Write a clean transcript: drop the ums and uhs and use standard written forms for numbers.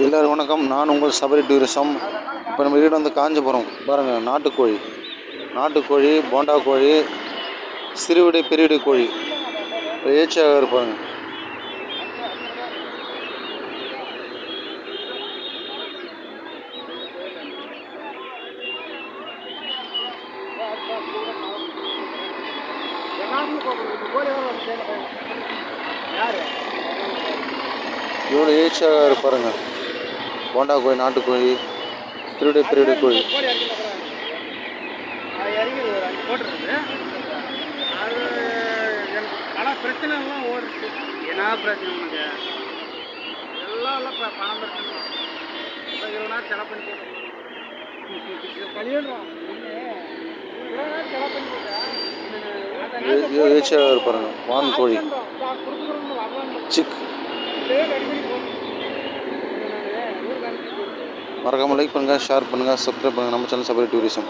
எல்லோரும் வணக்கம். நான் உங்கள் சபரி டூரிசம். இப்போ நம்ம வீடு வந்து காஞ்சிபுரம். பாருங்கள், நாட்டுக்கோழி, போண்டா கோழி, சிறுவிடை பெரியவிடை கோழி ஏச்சியாக இருப்பாங்க. இவ்வளோ ஏச்சியாக இருப்பாருங்க. போண்டா கோழி, நாட்டுக்கோழி, சிறுவிடை பெரியவிடை கோழி. பிரச்சனைலாம் ஓடுச்சு. என்ன பிரச்சனை உனக்கு? எல்லாம் பணம் பிரச்சனை. இவ்வளோ நேரம் செலவு பண்ணி போட்டேன். கல்யாணம் செலவு பண்ணி போட்டேன். ஏச்சியாக இருப்பாருங்க. வான் கோழி, சிக். மறக்காமல் லைக் பண்ணுங்கள், ஷேர் பண்ணுங்கள், சப்ஸ்கிரைப் பண்ணுங்கள் நம்ம சேனல் சபரி டூரிசம்.